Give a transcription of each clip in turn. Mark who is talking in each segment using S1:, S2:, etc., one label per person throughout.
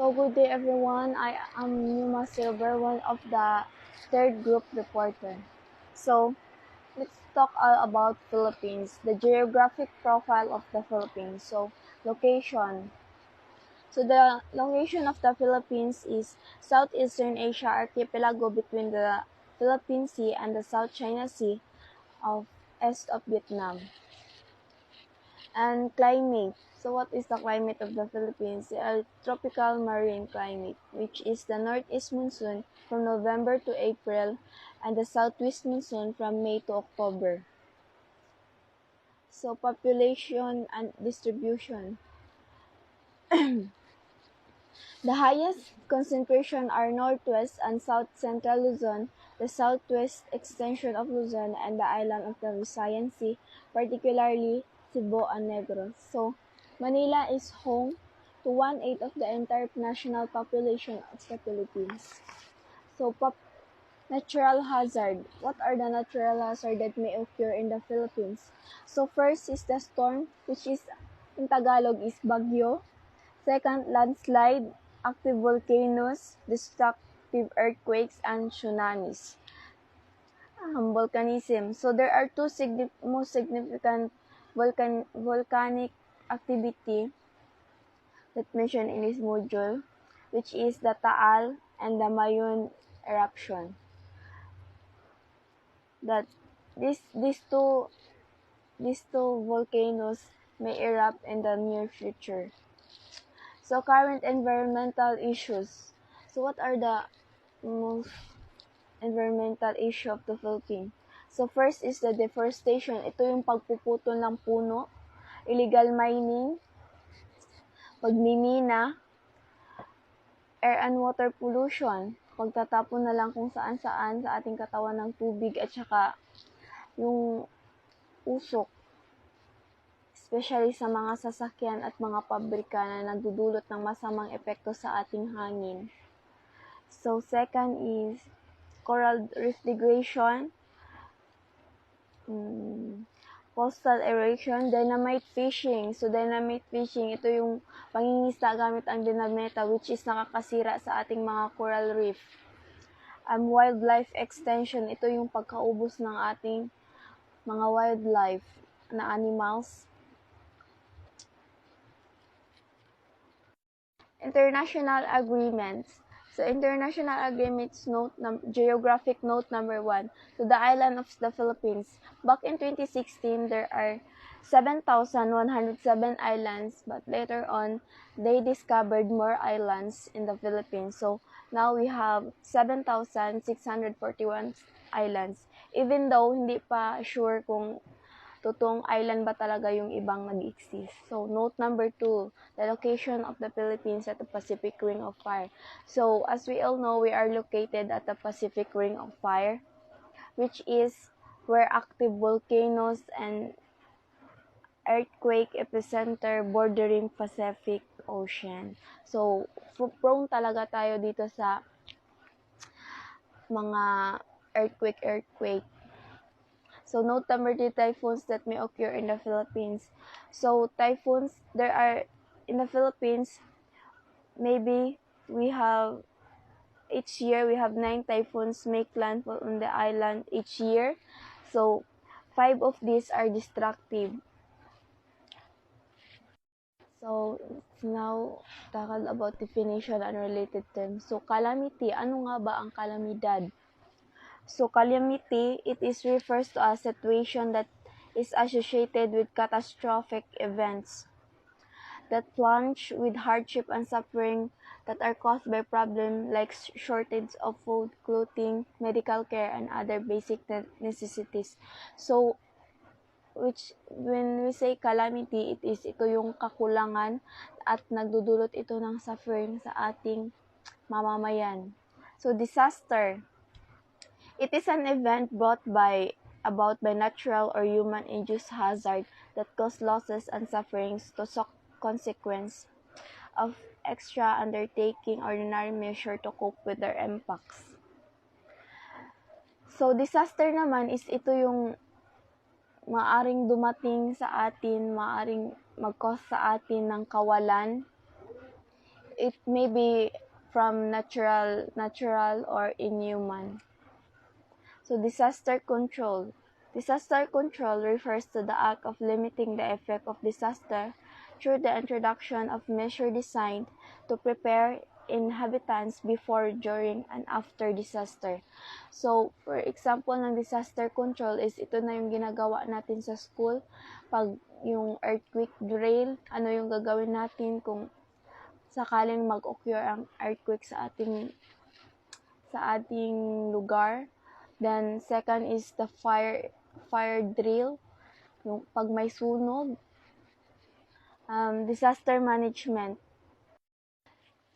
S1: So good day everyone, I am Numa Silver, one of the third group reporter. So let's talk about Philippines, the geographic profile of the Philippines. So location. So the location of the Philippines is Southeastern Asia archipelago between the Philippine Sea and the South China Sea of east of Vietnam. And climate. So what is the climate of the Philippines? A tropical marine climate, which is the northeast monsoon from November to April and the southwest monsoon from May to October. So population and distribution. The highest concentration are northwest and south central Luzon, the southwest extension of Luzon, and the island of the Visayan Sea, particularly Cebu and Negros. So, Manila is home to 1/8 of the entire national population of the Philippines. So, natural hazard. What are the natural hazards that may occur in the Philippines? So, first is the storm, which is in Tagalog is bagyo. Second, landslide, active volcanoes, destructive earthquakes, and tsunamis. Volcanism. So there are two most significant volcanic activity that mentioned in this module, which is the Taal and the Mayon eruption. That these two volcanoes may erupt in the near future. So current environmental issues. So what are the most environmental issue of the Philippines? So first is the deforestation. Ito yung pagpuputol ng puno, illegal mining, pagmimina, air and water pollution, pagtatapon na lang kung saan-saan sa ating katawan ng tubig at saka yung usok, especially sa mga sasakyan at mga pabrika na nagdudulot ng masamang epekto sa ating hangin. So second is coral reef degradation, coastal erosion, dynamite fishing. So dynamite fishing, ito yung pangingisda gamit ang dinamita, which is nakakasira sa ating mga coral reef. Wildlife extension, ito yung pagkaubos ng ating mga wildlife na animals. International agreements. So, international agreements geographic note number 1 to the island of the Philippines. Back in 2016, there are 7,107 islands, but later on, they discovered more islands in the Philippines. So, now we have 7,641 islands. Even though hindi pa sure kung totoong island ba talaga yung ibang nag-exist. So, note number 2, the location of the Philippines at the Pacific Ring of Fire. So, as we all know, we are located at the Pacific Ring of Fire, which is where active volcanoes and earthquake epicenter bordering Pacific Ocean. So, prone talaga tayo dito sa mga earthquake. So, note number 3, typhoons that may occur in the Philippines. So, typhoons, there are, in the Philippines, maybe each year we have 9 typhoons make landfall on the island each year. So, 5 of these are destructive. So, now, tackle about definition and related terms. So, calamity, ano nga ba ang kalamidad? So, calamity, it refers to a situation that is associated with catastrophic events that plunge with hardship and suffering that are caused by problems like shortage of food, clothing, medical care, and other basic necessities. So, when we say calamity, ito yung kakulangan at nagdudulot ito ng suffering sa ating mamamayan. So, disaster. It is an event brought about by natural or human-induced hazard that cause losses and sufferings to consequence of extra undertaking ordinary measure to cope with their impacts. So, disaster naman is ito yung maaring dumating sa atin, maaring mag-cause sa atin ng kawalan, it may be from natural or inhuman. So disaster control. Disaster control refers to the act of limiting the effect of disaster through the introduction of measures designed to prepare inhabitants before, during, and after disaster. So, for example, ng disaster control is ito na yung ginagawa natin sa school. Pag yung earthquake drill, ano yung gagawin natin kung sakaling mag-occur ang earthquake sa ating lugar. Then, second is the fire drill, yung pag may sunog. Disaster management.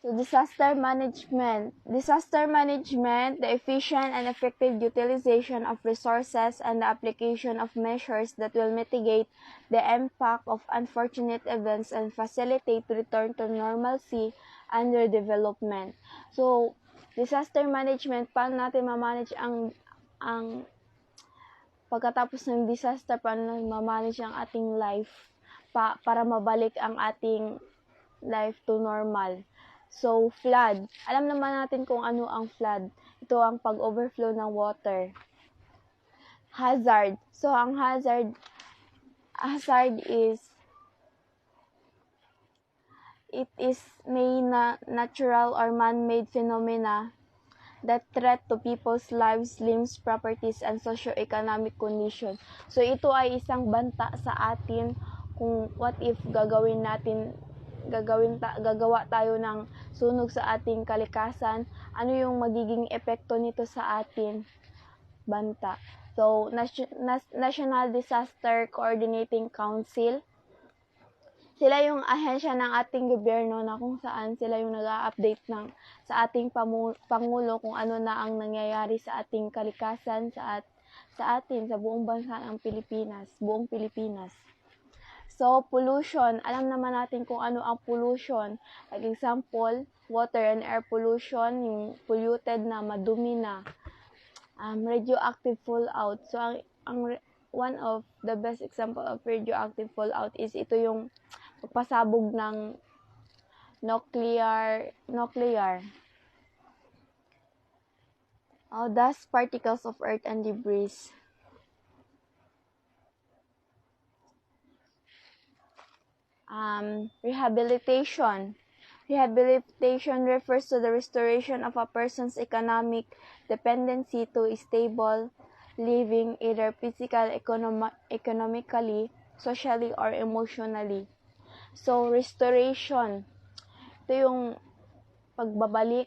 S1: So, disaster management, the efficient and effective utilization of resources and the application of measures that will mitigate the impact of unfortunate events and facilitate return to normalcy and redevelopment. So, disaster management, paano natin ma-manage ang pagkatapos ng disaster, paano ma-manage ang ating life para mabalik ang ating life to normal. So, flood. Alam naman natin kung ano ang flood. Ito ang pag-overflow ng water. Hazard. So, ang hazard is, it is may natural or man-made phenomena that threat to people's lives, limbs, properties, and socio-economic condition. So, ito ay isang banta sa atin kung what if gagawa tayo ng sunog sa ating kalikasan, ano yung magiging epekto nito sa atin, banta. So, National Disaster Coordinating Council, sila yung ahensya ng ating gobyerno na kung saan sila yung nag-a-update sa ating Pangulo kung ano na ang nangyayari sa ating kalikasan, sa buong bansa ng buong Pilipinas. So, pollution. Alam naman natin kung ano ang pollution. Like example, water and air pollution, yung polluted na, madumi na. Radioactive fallout. So, one of the best example of radioactive fallout is ito yung pagpasabog ng nuclear. Dust particles of earth and debris. Rehabilitation. Rehabilitation refers to the restoration of a person's economic dependency to a stable living, either economically, socially, or emotionally. So, restoration. Ito yung pagbabalik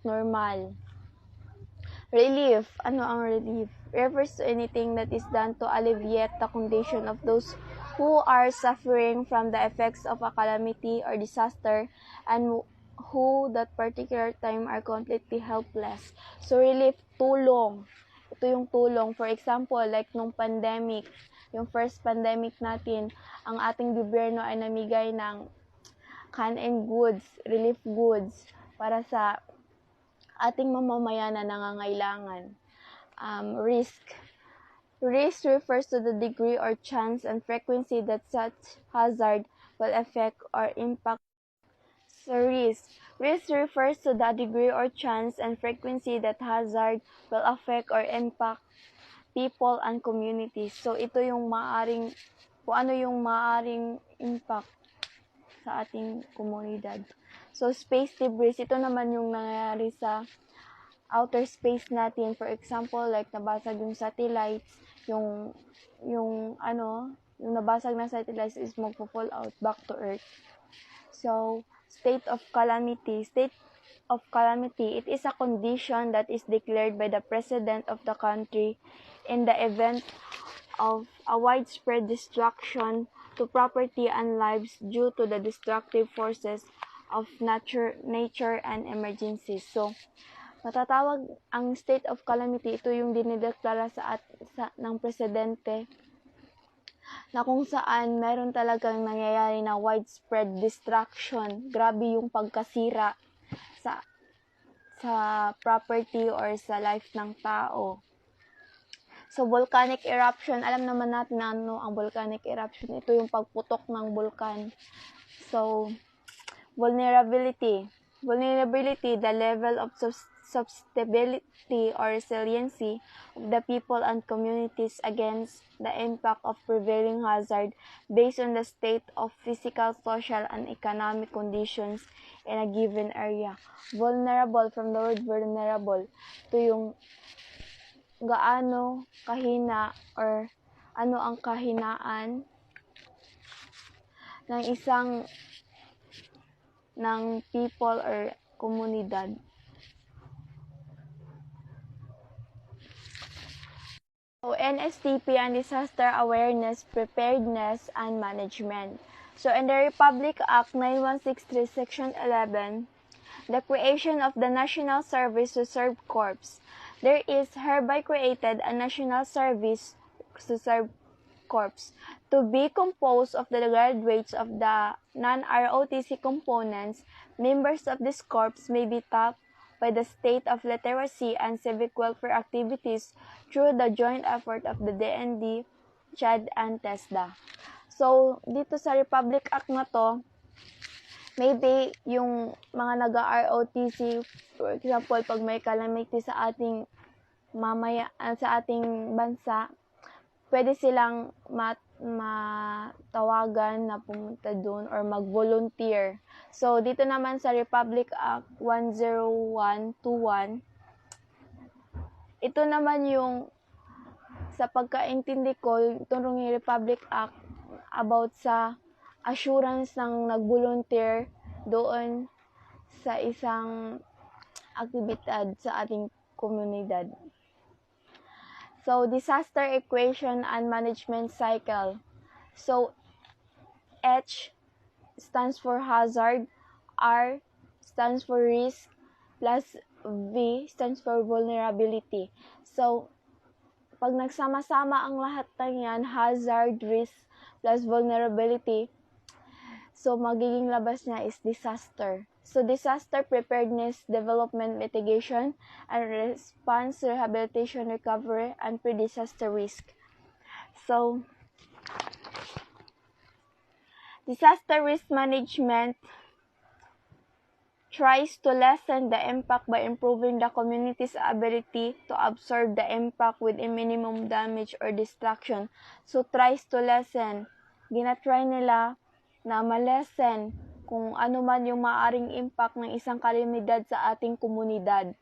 S1: normal. Relief. Ano ang relief? Refers to anything that is done to alleviate the condition of those who are suffering from the effects of a calamity or disaster and who that particular time are completely helpless. So, relief, tulong. Ito yung tulong. For example, like nung pandemic, yung first pandemic natin, ang ating gobyerno ay namigay ng canned goods, relief goods, para sa ating mamamayan na nangangailangan. Risk. Risk refers to the degree or chance and frequency that such hazard will affect or impact. So, risk refers to the degree or chance and frequency that hazard will affect or impact people and communities. So, ito yung kung ano yung maaring impact sa ating komunidad. So, space debris, ito naman yung nangyayari sa outer space natin. For example, like nabasag yung satellites, yung nabasag na satellites is magpo-fall out back to Earth. So, state of calamity. State of calamity, it is a condition that is declared by the President of the country in the event of a widespread destruction to property and lives due to the destructive forces of nature and emergencies. So, matatawag ang state of calamity, ito yung dinideklara ng presidente na kung saan meron talagang nangyayari na widespread destruction. Grabe yung pagkasira sa property or sa life ng tao. So, volcanic eruption, alam naman natin na ano ang volcanic eruption. Ito yung pagputok ng bulkan. So, Vulnerability. Vulnerability, the level of susceptibility or resiliency of the people and communities against the impact of prevailing hazard based on the state of physical, social, and economic conditions in a given area. Vulnerable, from the word vulnerable, to yung gaano kahina or ano ang kahinaan ng isang ng people or komunidad. So, NSTP and Disaster Awareness, Preparedness, and Management. So, in the Republic Act 9163, Section 11, the creation of the National Service Reserve Corps, there is hereby created a National Service Reserve Corps to be composed of the graduates of the non-ROTC components. Members of this corps may be taught by the state of literacy and civic welfare activities through the joint effort of the DND, CHAD, and TESDA. So, dito sa Republic Act na to, maybe yung mga nag-ROTC, for example, pag may calamity sa ating sa ating bansa, pwede silang matawagan na pumunta doon or mag-volunteer. So, dito naman sa Republic Act 10121, ito naman yung sa pagkaintindi ko, itong Republic Act about sa assurance ng nag-volunteer doon sa isang aktibidad sa ating komunidad. So, disaster equation and management cycle. So, H stands for hazard, R stands for risk, plus V stands for vulnerability. So, pag nagsama-sama ang lahat ng yan, hazard, risk, plus vulnerability, so magiging labas niya is disaster. So, disaster preparedness, development, mitigation, and response, rehabilitation, recovery, and pre-disaster risk. So, disaster risk management tries to lessen the impact by improving the community's ability to absorb the impact with a minimum damage or destruction. So, tries to lessen. Ginatry nila na ma-lessen kung ano man yung maaring impact ng isang kalamidad sa ating komunidad.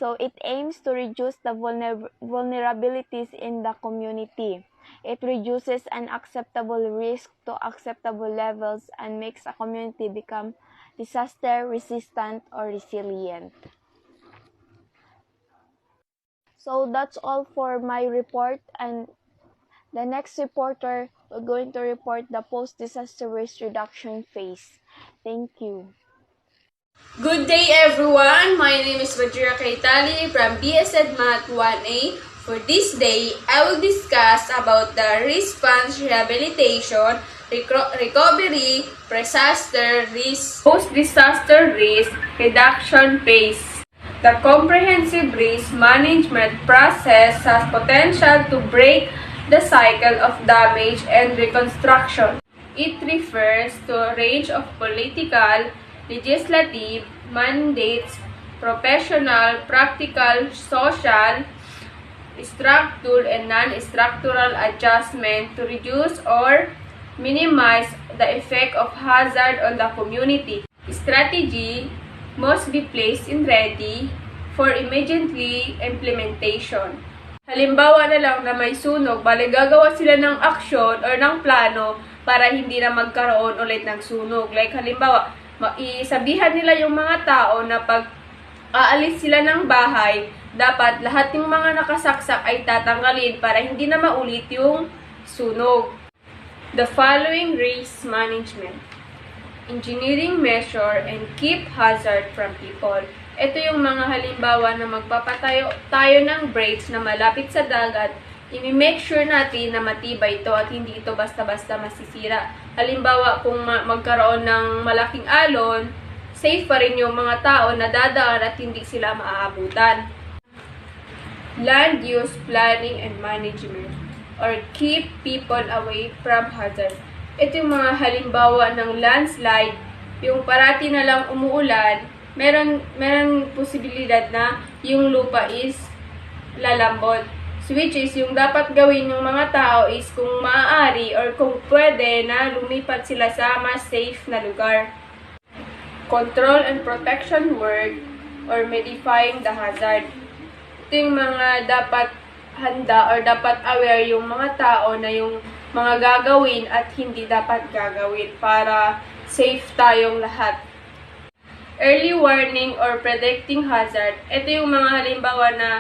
S1: So, it aims to reduce the vulnerabilities in the community. It reduces an acceptable risk to acceptable levels and makes a community become disaster resistant or resilient. So, that's all for my report, and the next reporter will going to report the post-disaster risk reduction phase. Thank you.
S2: Good day everyone! My name is Vajira Kaitali from BSED Math 1A. For this day, I will discuss about the response rehabilitation, recovery, disaster risk, post-disaster risk reduction phase. The comprehensive risk management process has potential to break the cycle of damage and reconstruction. It refers to a range of political, legislative, mandates, professional, practical, social, structural, and non-structural adjustment to reduce or minimize the effect of hazard on the community. Strategy must be placed in ready for immediately implementation. Halimbawa na lang na may sunog, bali gagawa sila ng aksyon or ng plano para hindi na magkaroon ulit ng sunog. Like halimbawa, isabihan nila yung mga tao na pag aalis sila ng bahay, dapat lahat ng mga nakasaksak ay tatanggalin para hindi na maulit yung sunog. The following risk management: engineering measure and keep hazard from people. Ito yung mga halimbawa na magpapatayo tayo ng brakes na malapit sa dagat. I-make sure natin na matibay ito at hindi ito basta-basta masisira. Halimbawa, kung magkaroon ng malaking alon, safe pa rin yung mga tao na dadaan at hindi sila maaabutan. Land use planning and management, or keep people away from hazard. Ito yung mga halimbawa ng landslide, yung parati na lang umuulan, meron posibilidad na yung lupa is lalambot. Which is, yung dapat gawin ng mga tao is kung maaari or kung pwede na lumipat sila sa mas safe na lugar. Control and protection work or modifying the hazard. Ito yung mga dapat handa or dapat aware yung mga tao na yung mga gagawin at hindi dapat gagawin para safe tayong lahat. Early warning or predicting hazard. Ito yung mga halimbawa na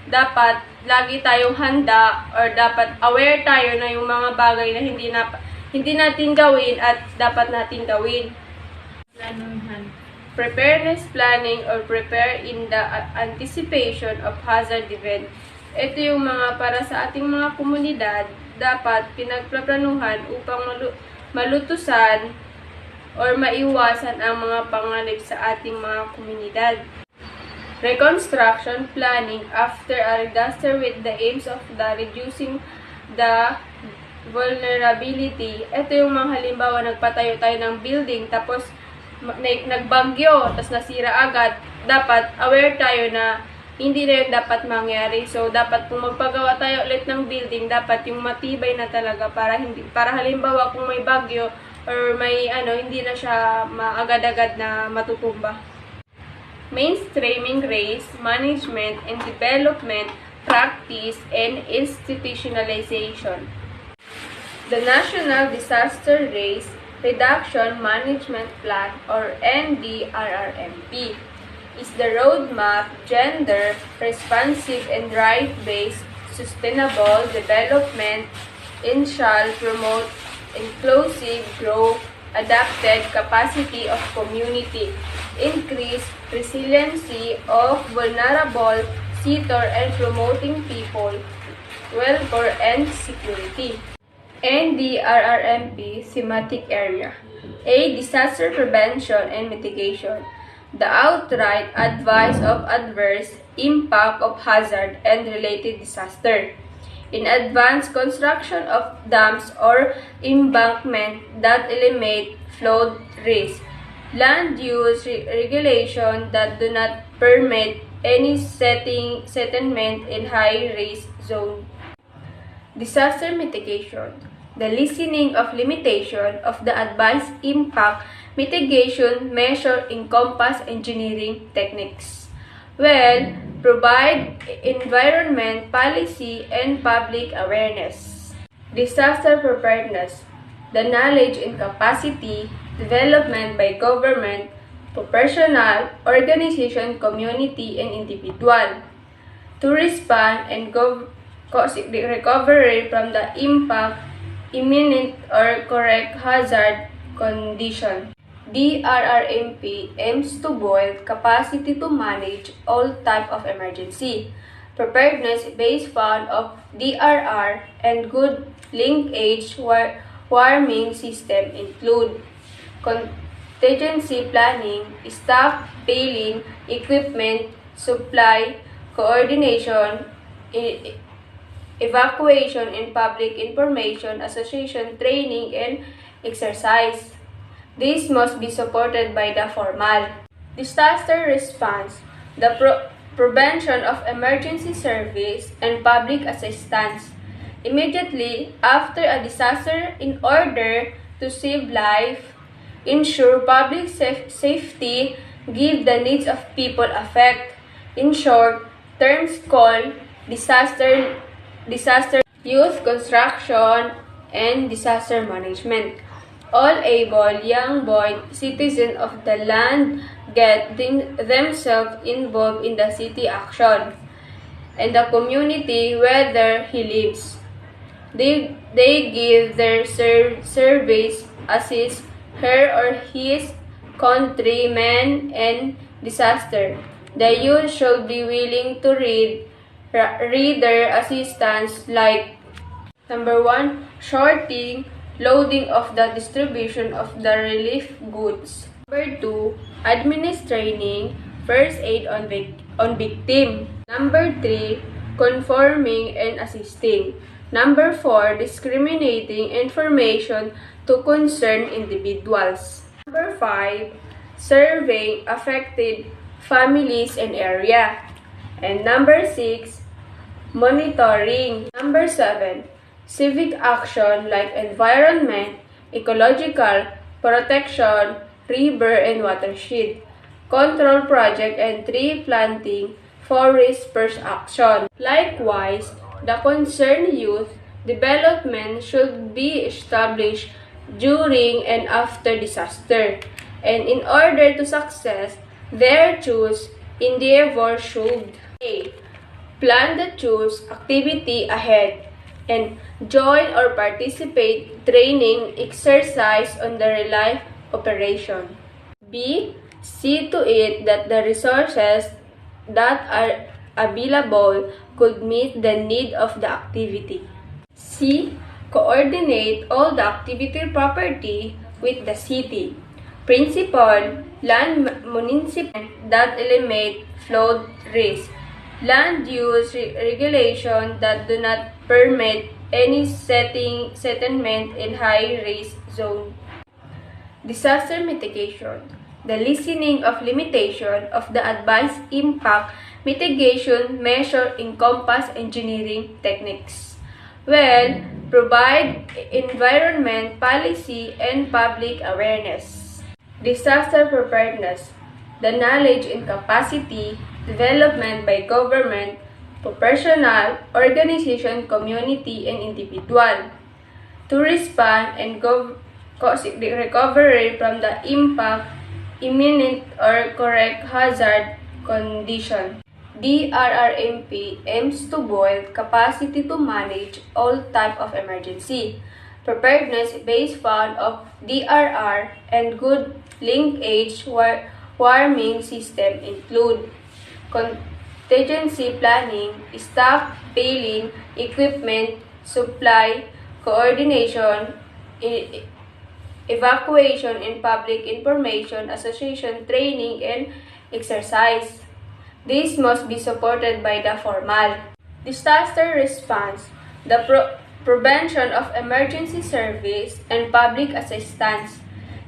S2: dapat lagi tayong handa or dapat aware tayo na yung mga bagay na hindi natin gawin at dapat natin gawin. Preparedness planning or prepare in the anticipation of hazard event. Ito yung mga para sa ating mga komunidad dapat pinagplaplanuhan upang malutusan or maiwasan ang mga panganib sa ating mga komunidad. Reconstruction planning after a disaster with the aims of reducing the vulnerability. Ito yung mga halimbawa, nagpatayo tayo ng building, tapos nagbagyo, tapos nasira agad. Dapat aware tayo na hindi na yun dapat mangyari. So, dapat kung magpagawa tayo ulit ng building, dapat yung matibay na talaga para halimbawa kung may bagyo or may hindi na siya maagad-agad na matutumba. Mainstreaming race, management, and development, practice, and institutionalization. The National Disaster Risk Reduction Management Plan or NDRRMP is the roadmap, gender, responsive, and right-based sustainable development and shall promote inclusive growth, adapted capacity of community, increase resiliency of vulnerable sector, and promoting people welfare and security. NDRRMP thematic area. A. Disaster prevention and mitigation. The outright advice of adverse impact of hazard and related disaster. In advance construction of dams or embankment that eliminate flood risk. Land use regulation that do not permit any settlement in high-risk zone. Disaster mitigation. The lessening of limitation of the advised impact mitigation measure encompass engineering techniques. Well, provide environment policy and public awareness. Disaster preparedness. The knowledge and capacity development by government, professional, organization, community, and individual to respond and recovery from the impact, imminent or correct hazard condition. DRRMP aims to build capacity to manage all type of emergency. Preparedness based fund of DRR and good linkage warming system include contingency planning, stockpiling, equipment, supply, coordination, evacuation and public information, association, training, and exercise. This must be supported by the formal. Disaster response, the prevention of emergency service and public assistance. Immediately after a disaster in order to save life, ensure public safety, give the needs of people effect. In short, terms called disaster youth construction and disaster management. All able, young, born citizens of the land get themselves involved in the city action and the community where he lives. They give their service, assist her or his countrymen in disaster. The youth should be willing to reader assistance like number 1, sorting, loading of the distribution of the relief goods. Number 2, administering first aid on victim. Number 3, conforming and assisting. Number 4, discriminating information to concerned individuals. Number 5, surveying affected families and area. And number 6, monitoring. Number 7, civic action like environment, ecological protection, river and watershed, control project and tree planting, forest first action. Likewise, the concerned youth development should be established during and after disaster. And in order to success, their choose endeavor should A. Plan the choose activity ahead and join or participate training exercise on the relief operation. B. See to it that the resources that are available could meet the need of the activity. C. Coordinate all the activity property with the city. Principal, land municipal that eliminate flood risk. Land use regulation that do not permit any settlement in high-risk zone. Disaster mitigation. The lessening of limitation of the advanced impact mitigation measure encompass engineering techniques. Well, provide environment policy and public awareness. Disaster preparedness. The knowledge and capacity development by government, professional, organization, community, and individual to respond and recovery from the impact, imminent or correct hazard condition. DRRMP aims to build capacity to manage all type of emergency. Preparedness based fund of DRR and good linkage warming system include contingency planning, stockpiling, equipment, supply, coordination, evacuation and public information, association training and exercise. This must be supported by the formal disaster response, the prevention of emergency service and public assistance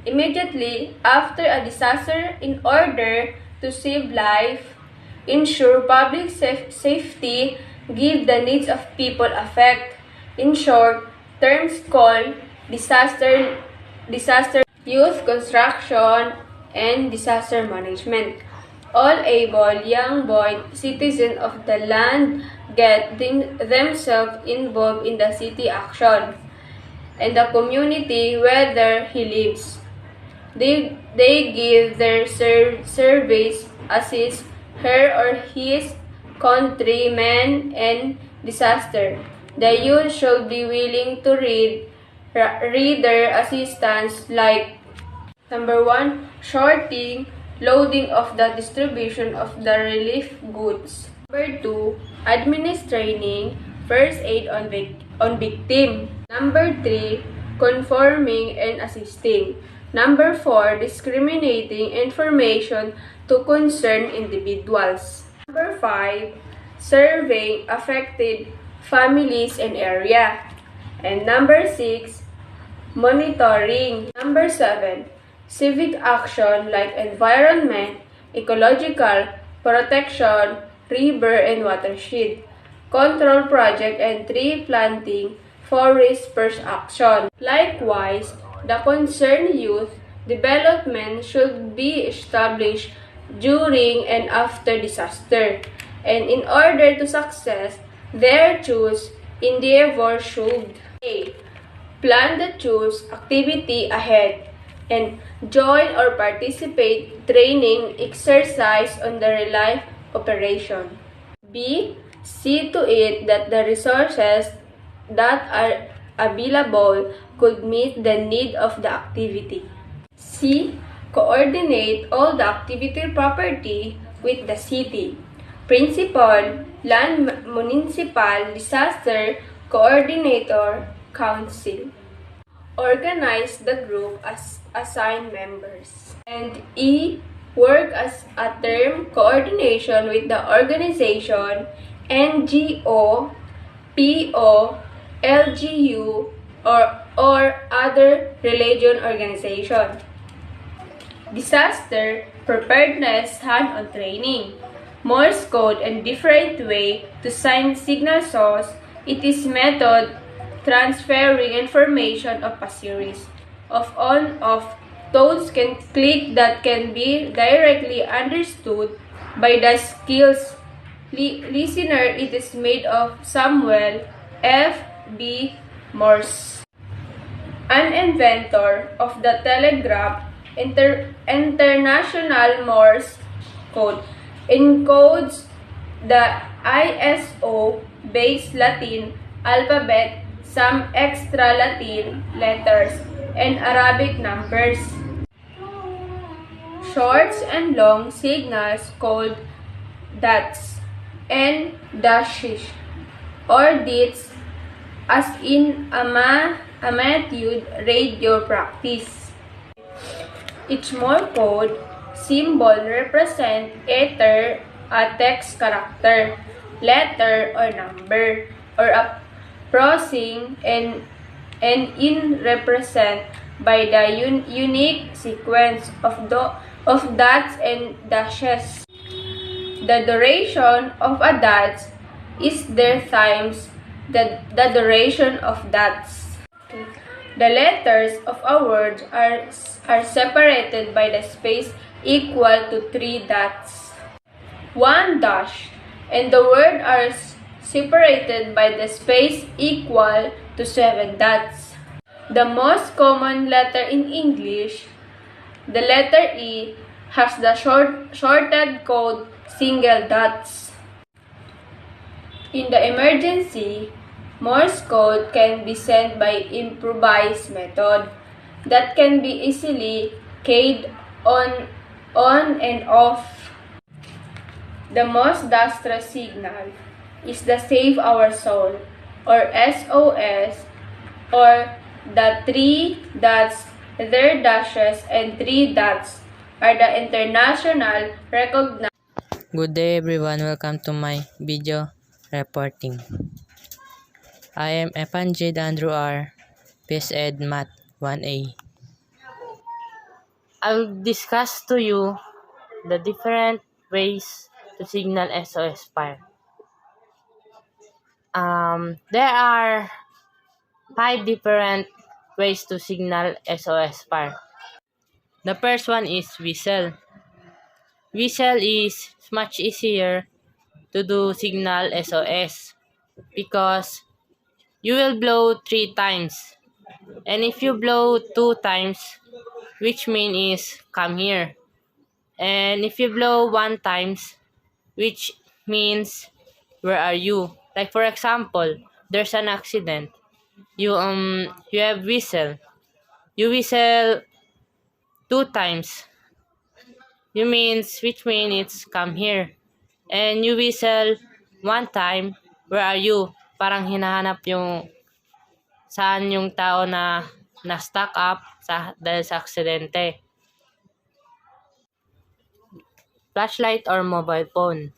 S2: immediately after a disaster in order to save life, ensure public safety, give the needs of people effect. In short, terms called disaster, youth construction, and disaster management. All able, young boy, citizens of the land get themselves involved in the city action and the community where he lives. They give their service, assist her or his countrymen in disaster. The youth should be willing to reader assistance like number 1, sorting, loading of the distribution of the relief goods. Number 2, administering first aid on victim. Number 3, conforming and assisting. Number 4, discriminating information to concerned individuals. Number 5, surveying affected families and area. And number 6, monitoring. Number 7, civic action like environment, ecological protection, river and watershed, control project and tree planting, forest first action. Likewise, the concerned youth development should be established during and after disaster. And in order to success, their choose endeavor should A. Plan the choose activity ahead and join or participate training exercise on the relief operation. B. See to it that the resources that are available could meet the need of the activity. C. Coordinate all the activity property with the city. Principal, land municipal disaster coordinator, council. Organize the group as assigned members. And E. Work as a term coordination with the organization, NGO, PO, LGU, or other religion organization. disaster preparedness hand-on training. Morse code and different way to send signal source. It is method transferring information of a series of on-off tones can click that can be directly understood by the skills listener. It is made of Samuel F. B. Morse, an inventor of the telegraph. International Morse code encodes the ISO base Latin alphabet, some extra Latin letters, and Arabic numbers. Short and long signals called dots and dashes or dits, as in amateur radio practice. Each Morse code symbol represents either a text character, letter, or number, or a prosing and in represent by the unique sequence of dots and dashes. The duration of a dot is their times the duration of dots. The letters of a word are separated by the space equal to 3 dots. 1 dash, and the word are separated by the space equal to 7 dots. The most common letter in English, the letter E, has the shorted code single dots. In the emergency, Morse code can be sent by improvised method that can be easily keyed on and off. The most disastrous signal is the Save Our Soul or SOS, or the 3 dots, their dashes, and 3 dots are the international recognized.
S3: Good day everyone, welcome to my video reporting. I am Evan J. Andrew R. PSED Math 1A. I will discuss to you the different ways to signal SOS fire. There are 5 different ways to signal SOS fire. The first one is whistle. Whistle is much easier to do signal SOS because you will blow 3 times. And if you blow 2 times, which mean is come here. And if you blow 1 times, which means where are you? Like for example, there's an accident. You have whistle. You whistle 2 times. Which means it's come here. And you whistle 1 time, where are you? Parang hinahanap yung saan yung tao na na-stuck up dahil sa aksidente. Flashlight or mobile phone.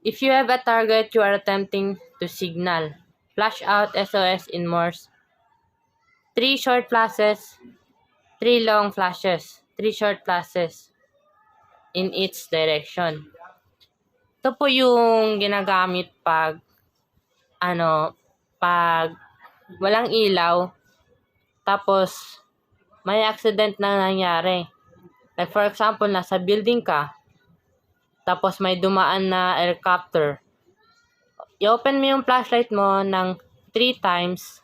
S3: If you have a target you are attempting to signal, flash out SOS in Morse. 3 short flashes, 3 long flashes, 3 short flashes in each direction. Ito po yung ginagamit pag walang ilaw, tapos may accident na nangyari. Like for example, nasa building ka, tapos may dumaan na helicopter. I-open mo yung flashlight mo ng 3 times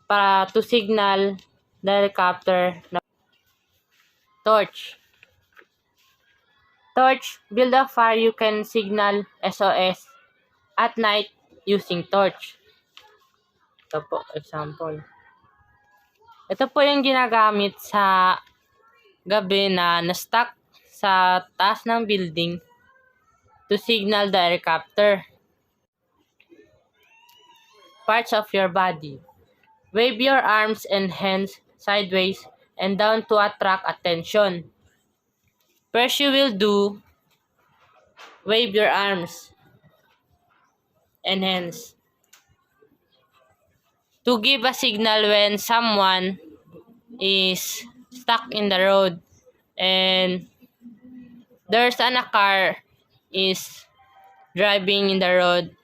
S3: para to signal the helicopter. Torch. Torch, build a fire you can signal SOS at night using torch. Ito po, example. Ito po yung ginagamit sa gabi na na-stuck sa taas ng building to signal the helicopter. Parts of your body. Wave your arms and hands sideways and down to attract attention. First you will do, wave your arms and hands to give a signal when someone is stuck in the road. and there's a car is driving in the road.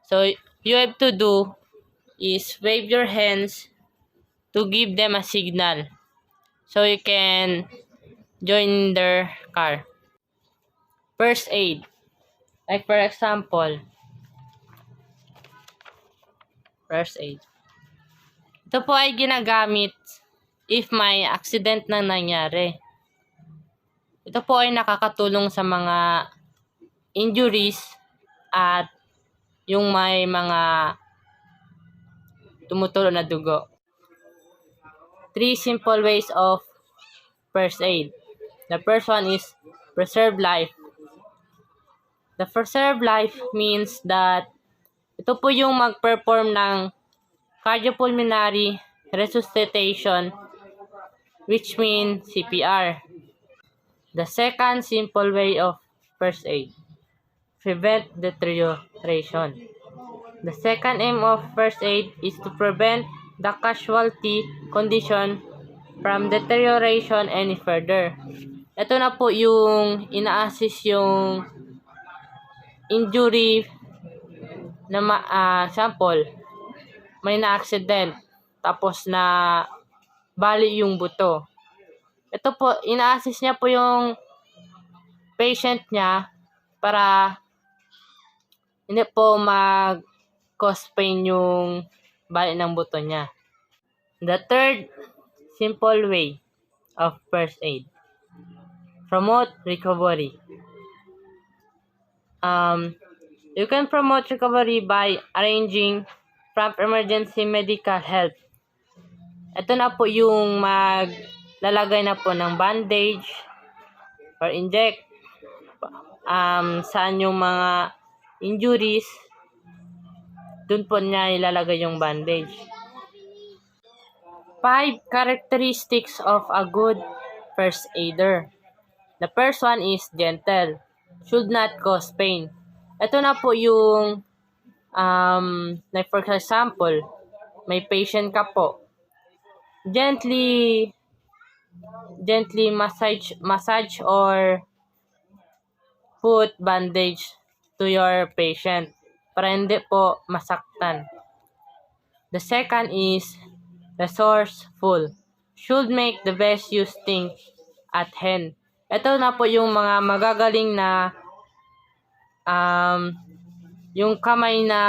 S3: So you have to do is wave your hands to give them a signal so you can join their car. First aid. Like for example, first aid. Ito po ay ginagamit if may accident na nangyari. Ito po ay nakakatulong sa mga injuries at yung may mga tumutulo na dugo. 3 simple ways of first aid. The first one is preserve life. The preserve life means that ito po yung mag-perform ng cardiopulmonary resuscitation, which means CPR. The second simple way of first aid, prevent deterioration. The second aim of first aid is to prevent the casualty condition from deterioration any further. Ito na po yung ina-assist yung injury na sample, may na-accident tapos na bali yung buto. Ito po, ina-assist niya po yung patient niya para hindi po mag-cause pain yung bali ng buto niya. The third simple way of first aid, promote recovery. You can promote recovery by arranging prompt emergency medical help. Ito na po yung maglalagay na po ng bandage or inject saan yung mga injuries, dun po niya ilalagay yung bandage. 5 characteristics of a good first aider. The first one is gentle. Should not cause pain. Ito na po yung like for example, may patient ka po. Gently massage or put bandage to your patient para hindi po masaktan. The second is resourceful. Should make the best use thing at hand. Ito na po yung mga magagaling na yung kamay na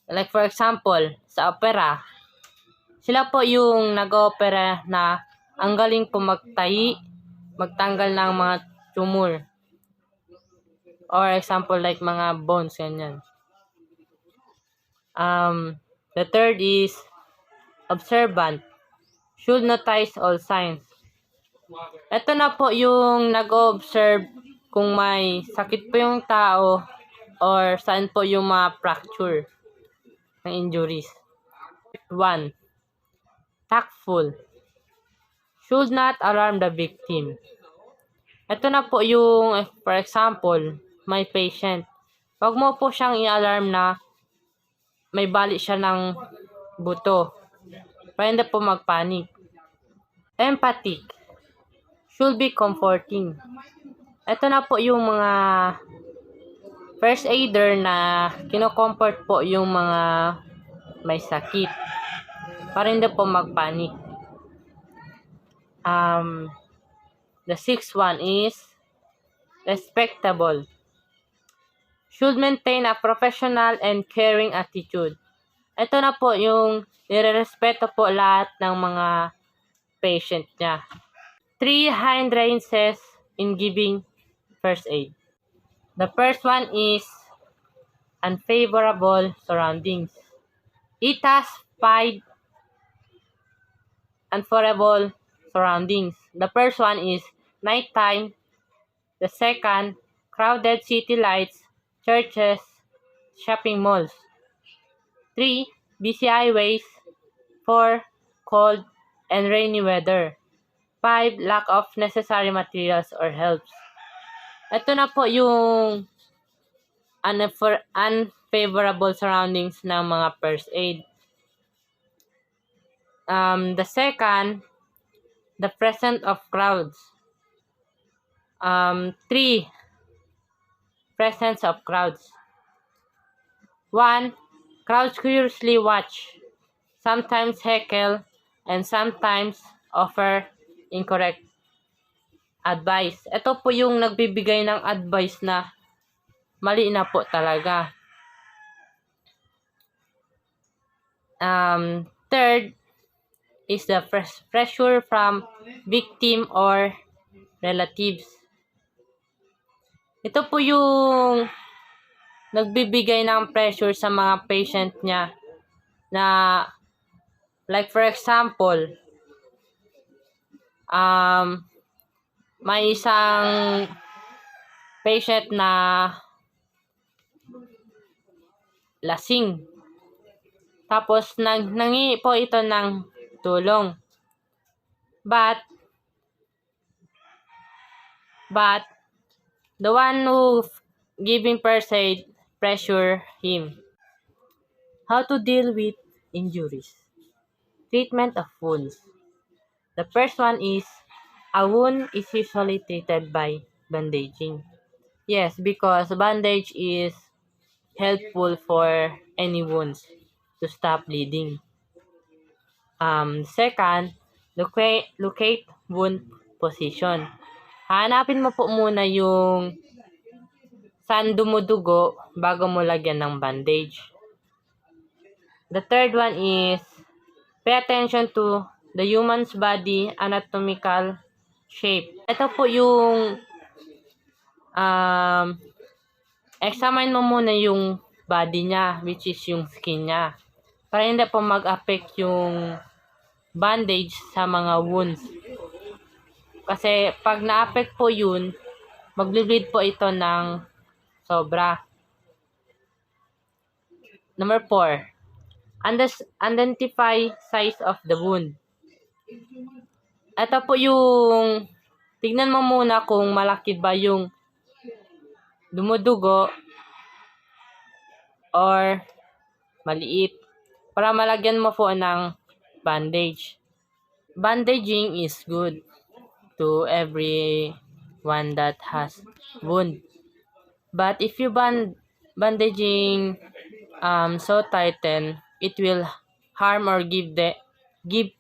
S3: like for example, sa opera, sila po yung nag-opera na ang galing po magtanggal ng mga tumor. Or example like mga bones, ganyan. The third is observant. Should notice all signs. Ito na po yung nag-observe kung may sakit po yung tao or saan po yung mga fracture ng injuries. 1. Tactful. Should not alarm the victim. Ito na po yung, for example, may patient. Huwag mo po siyang i-alarm na may bali siya ng buto para hindi po magpanik. Empathic. Should be comforting. Ito na po yung mga first aider na kino-comfort po yung mga may sakit para hindi po magpanik. The sixth one is respectable. Should maintain a professional and caring attitude. Ito na po yung nire-respeto po lahat ng mga patient niya. 3 hindrances in giving first aid. The first one is unfavorable surroundings. It has 5 unfavorable surroundings. The first one is nighttime. The second, crowded city lights, churches, shopping malls. 3, busy highways. 4, cold and rainy weather. 5, lack of necessary materials or helps. Ito na po yung unfavorable surroundings ng mga first aid. The second, the presence of crowds. 3. Presence of crowds. 1. Crowds curiously watch, sometimes heckle, and sometimes offer incorrect advice. Ito po yung nagbibigay ng advice na mali na po talaga. Third is the pressure from victim or relatives. Ito po yung nagbibigay ng pressure sa mga patient niya na, like for example, may isang patient na lasing. Tapos nangingi po ito ng tulong. But the one who giving first aid pressure him. How to deal with injuries. Treatment of wounds. The first one is, a wound is usually treated by bandaging. Yes, because bandage is helpful for any wounds to stop bleeding. Second, locate wound position. Hanapin mo po muna yung saan dumudugo bago mo lagyan ng bandage. The third one is, pay attention to the human's body anatomical shape. Ito po yung examine mo muna yung body niya, which is yung skin niya, para hindi po mag-affect yung bandage sa mga wounds. Kasi pag na-affect po yun, mag-bleed po ito ng sobra. Number 4, identify size of the wound. Ito po yung, tignan mo muna kung malaki ba yung dumudugo or maliit, para malagyan mo po ng bandage. Bandaging is good to everyone that has wound. But if you bandaging so tighten, it will harm or give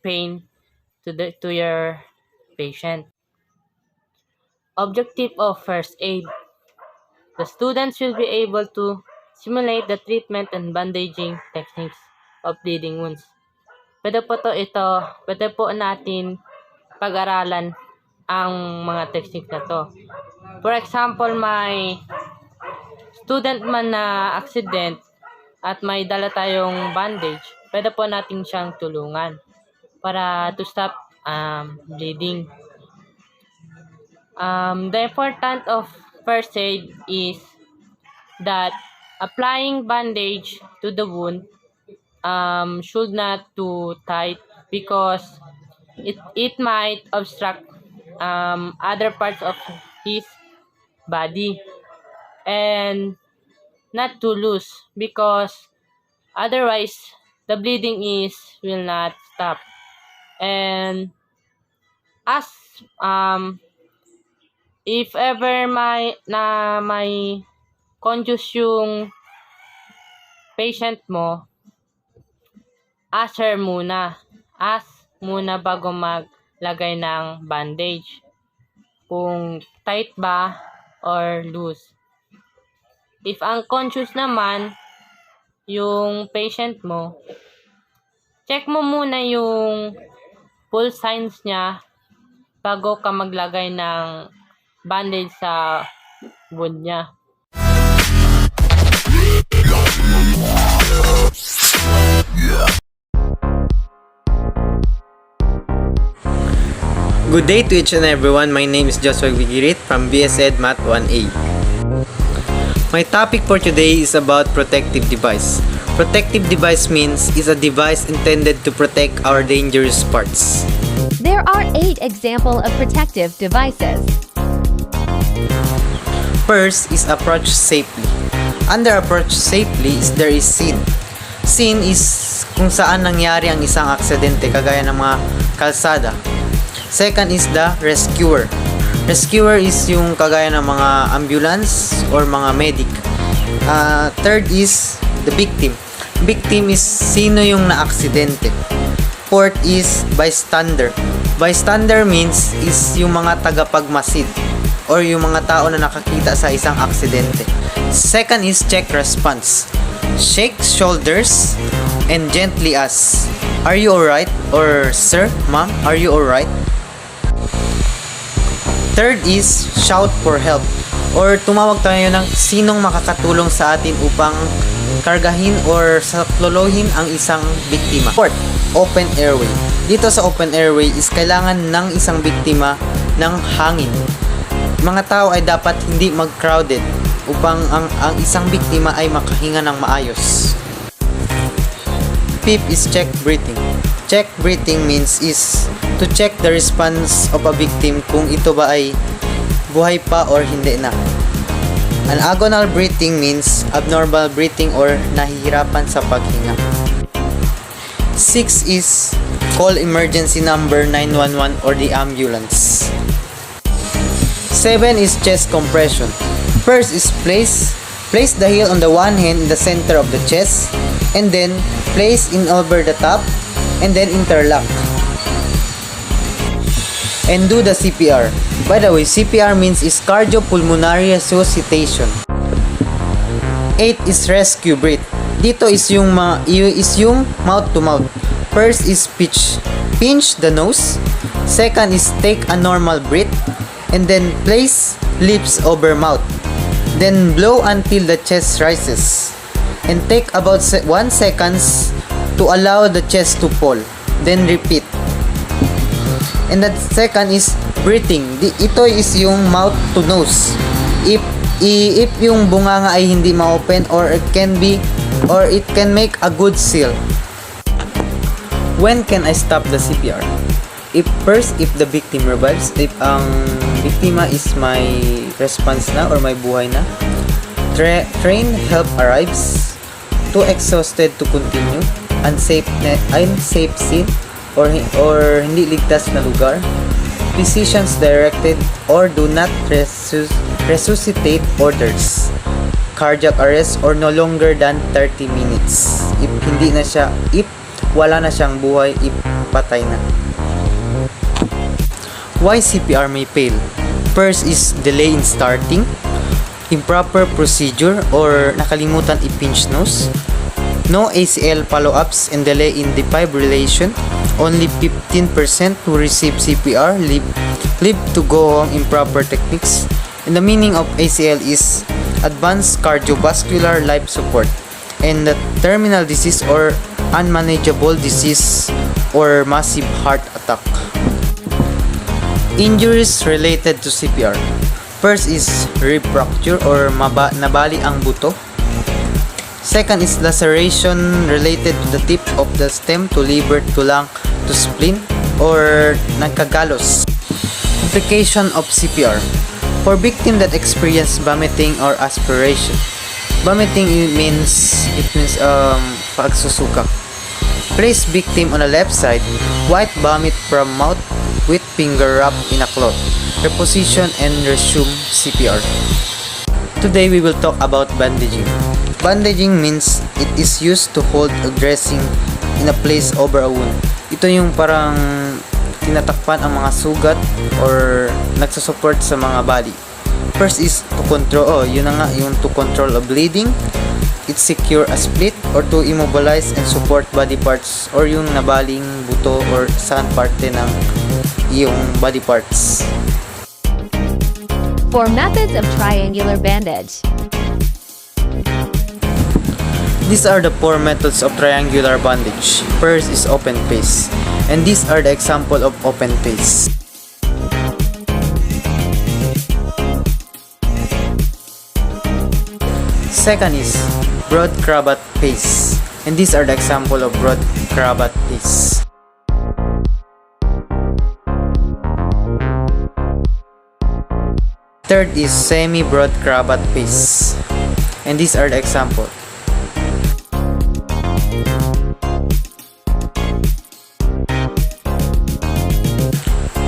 S3: pain to your patient. Objective of first aid. The students will be able to simulate the treatment and bandaging techniques of bleeding wounds. Pwede po natin pag-aralan ang mga techniques na to. For example, may student man na accident at may dala tayong bandage, pwede po natin siyang tulungan para to stop bleeding. The importance of first aid is that applying bandage to the wound should not too tight, because it might obstruct other parts of his body, and not too loose, because otherwise the bleeding will not stop. And as if ever may conscious yung patient mo, ask muna bago maglagay ng bandage kung tight ba or loose. If unconscious naman yung patient mo, check mo muna yung pulse signs niya bago ka maglagay ng bandage sa wound niya.
S4: Good day to each and everyone. My name is Joshua Vigirit from BS Ed Math 1A. My topic for today is about protective device. Protective device means is a device intended to protect our dangerous parts.
S5: There are 8 examples of protective devices.
S4: First is approach safely. Under approach safely there is scene. Scene is kung saan nangyari ang isang aksidente kagaya ng mga kalsada. Second is the rescuer. Rescuer is yung kagaya ng mga ambulance or mga medic. Third is the victim. Victim is sino yung na-aksidente. Fourth is bystander. Bystander means is yung mga tagapagmasid or yung mga tao na nakakita sa isang aksidente. Second is check response. Shake shoulders and gently ask, "Are you alright?" Or "Sir, ma'am, are you alright?" Third is shout for help or tumawag tayo ng sinong makakatulong sa atin upang kargahin or saklolohin ang isang biktima. Fourth, open airway. Dito sa open airway is kailangan ng isang biktima ng hangin. Mga tao ay dapat hindi mag-crowded upang ang isang biktima ay makahinga ng maayos. Fifth is check breathing. Check breathing means is to check the response of a victim kung ito ba ay buhay pa or hindi na. An agonal breathing means abnormal breathing or nahihirapan sa paghinga. 6 is call emergency number 911 or the ambulance. 7 is chest compression. First is place the heel on the one hand in the center of the chest and then place in over the top and then interlock. And do the CPR. By the way, CPR means is cardiopulmonary resuscitation. 8 is rescue breath. Dito is yung mouth to mouth. First is pinch the nose. Second is take a normal breath and then place lips over mouth. Then blow until the chest rises. And take about 1 seconds to allow the chest to fall. Then repeat. And the second is breathing. Ito is yung mouth to nose. If yung bunganga ay hindi ma-open or it can make a good seal. When can I stop the CPR? If the victim revives, if ang biktima is may response na or may buhay na, trained help arrives, too exhausted to continue, unsafe scene or hindi ligtas na lugar, physicians directed or do not resuscitate orders, cardiac arrest or no longer than 30 minutes. If wala na siyang buhay, if patay na. Why CPR may fail? First is delay in starting, improper procedure or nakalimutan i-pinch nose, no ACL follow-ups and delay in defibrillation, only 15% who receive CPR live to go home, improper techniques. And the meaning of ACL is advanced cardiovascular life support, and the terminal disease or unmanageable disease or massive heart attack. Injuries related to CPR. First is rib fracture or nabali ang buto. Second is laceration related to the tip of the stem to liver to lung to spleen or nagkagalos. Complication of CPR. For victim that experience vomiting or aspiration. Vomiting means pagsusuka. Place victim on the left side, white vomit from mouth with finger wrapped in a cloth. Reposition and resume CPR. Today we will talk about bandaging. Bandaging means it is used to hold a dressing in a place over a wound. Ito yung parang tinatakpan ang mga sugat or nagsusupport sa mga body. First is to control, to control a bleeding. It secure a split or to immobilize and support body parts or yung nabaling buto or saan parte ng iyong body parts.
S5: For methods of triangular bandage.
S4: These are the 4 methods of triangular bandage. First is open face, and these are the example of open face. Second is broad cravat face, and these are the example of broad cravat face. Third is semi-broad cravat face, and these are the example.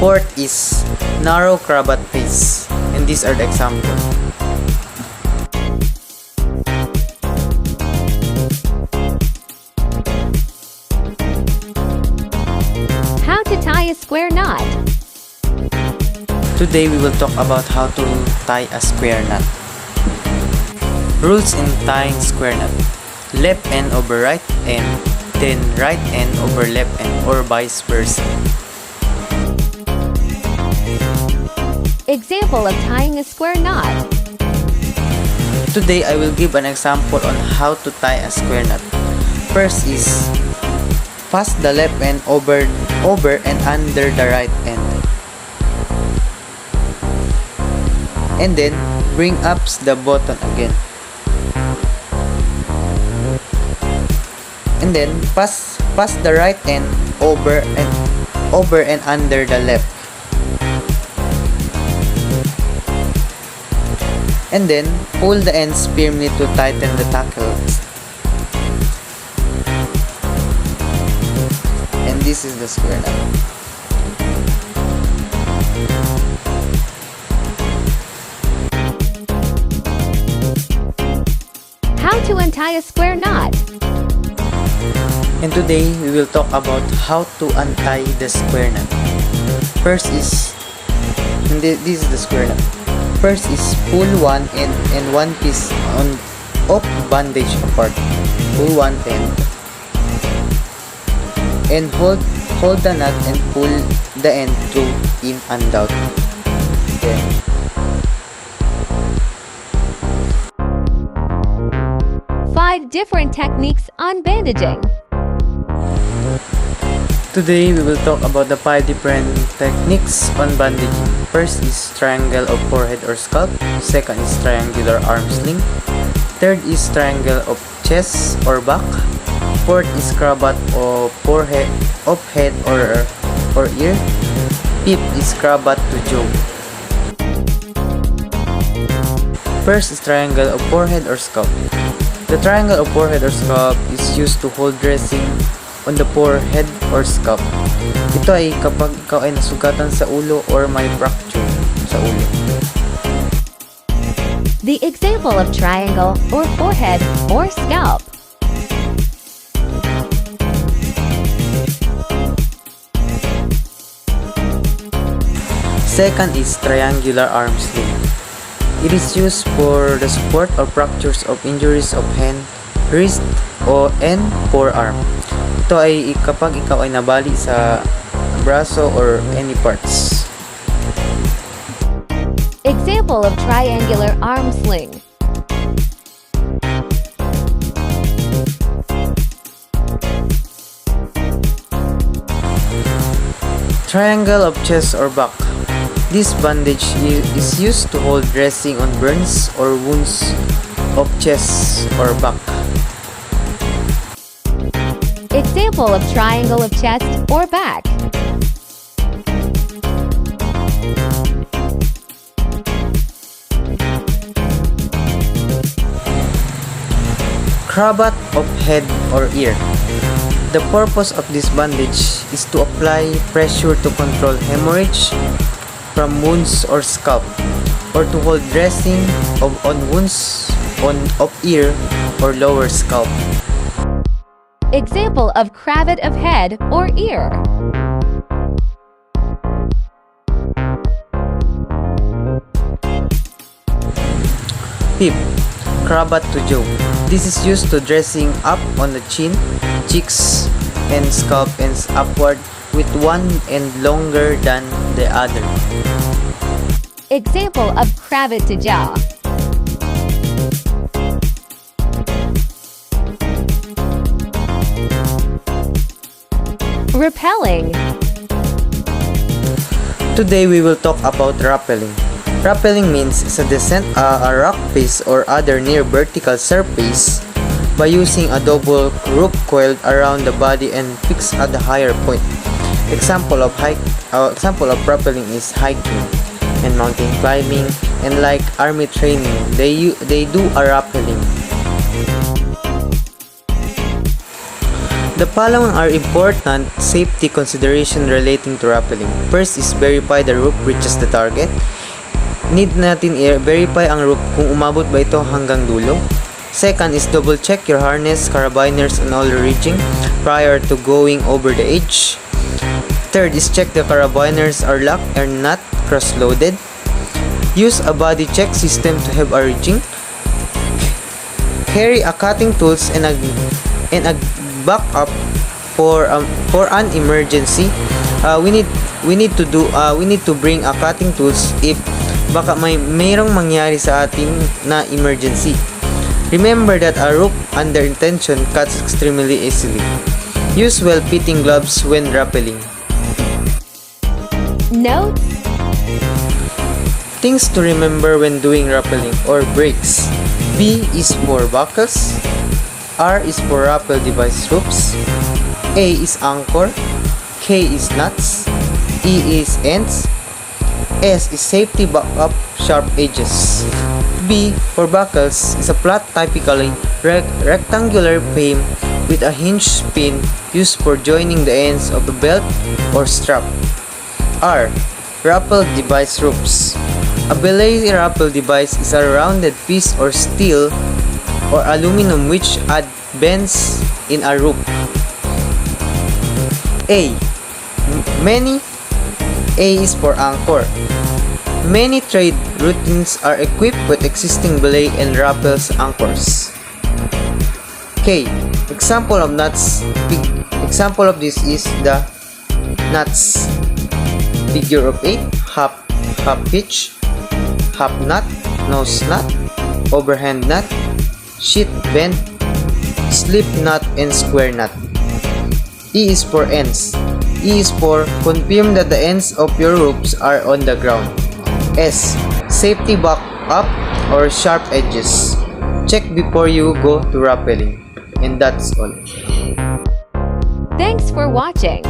S4: Fourth is narrow cravat face, and these are the examples.
S5: How to tie a square knot.
S4: Today we will talk about how to tie a square knot. Rules in tying square knot. Left end over right end, then right end over left end, or vice versa.
S5: Example of tying a square knot.
S4: Today I will give an example on how to tie a square knot. First is pass the left end over and under the right end. And then bring up the button again. And then pass the right end over and under the left. And then pull the ends firmly to tighten the tackles. And this is the square knot.
S5: How to untie a square knot.
S4: And today we will talk about how to untie the square knot. First is, this is the square knot. First is pull one end and one piece of bandage apart. Pull one end and hold the knot and pull the end through in and out. Then
S5: 5 different techniques on bandaging.
S4: today we will talk about the 5 different techniques on bandaging. First is triangle of forehead or scalp. Second is triangular arm sling. Third is triangle of chest or back. Fourth is cravat of forehead, of head or ear. Fifth is cravat to jaw. First is triangle of forehead or scalp. The triangle of forehead or scalp is used to hold dressing on the forehead or scalp. Ito ay kapag ikaw ay nasugatan sa ulo or may fracture sa ulo.
S5: The example of triangle or forehead or scalp.
S4: Second is triangular arm sling. It is used for the support or fractures of injuries of hand, wrist, and forearm. Ito ay kapag ikaw ay nabali sa braso or any parts.
S5: Example of triangular arm sling.
S4: Triangle of chest or back. This bandage is used to hold dressing on burns or wounds of chest or back.
S5: Example of triangle of chest or back.
S4: Cravat of head or ear. The purpose of this bandage is to apply pressure to control hemorrhage from wounds or scalp, or to hold dressing on wounds of ear or lower scalp.
S5: Example of cravat of head or ear.
S4: Fifth, cravat to jaw. This is used to dressing up on the chin, cheeks, and scalp ends upward with one end longer than the other.
S5: Example of cravat to jaw. Rappelling.
S4: Today we will talk about rappelling. Rappelling means it's a descent a rock face or other near vertical surface by using a double rope coiled around the body and fixed at the higher point. Example of rappelling is hiking and mountain climbing, and like army training, they do a rappelling. The following are important safety consideration relating to rappelling. First is verify the rope reaches the target. Need natin i-verify ang rope kung umabot ba ito hanggang dulo. Second is double check your harness, carabiners, and all rigging prior to going over the edge. Third is check the carabiners are locked and not cross-loaded. Use a body check system to have a rigging. Carry a cutting tools and a backup for an emergency. We need to bring a cutting tools if baka mayroong mangyari sa atin na emergency. Remember that a rope under tension cuts extremely easily. Use well-fitting gloves when rappelling.
S5: Notes.
S4: Things to remember when doing rappelling or brakes. B is for buckles. R is for rappel device ropes. A is anchor. K is nuts. E is ends. S is safety backup sharp edges. B for buckles is a flat, typically rectangular frame with a hinge pin used for joining the ends of a belt or strap. R. Rappel device ropes. A belay rappel device is a rounded piece of steel or aluminum which bends in a rope. A. A is for anchor. Many trade routines are equipped with existing belay and rappels anchors. K. Example of nuts. Example of this is the nuts. Figure of 8. Half hitch, half nut, nose nut, overhand nut, sheet bend, slip nut, and square nut. E is for ends. E is for confirm that the ends of your ropes are on the ground. S. Safety back up or sharp edges. Check before you go to rappelling. And that's all.
S5: Thanks for watching.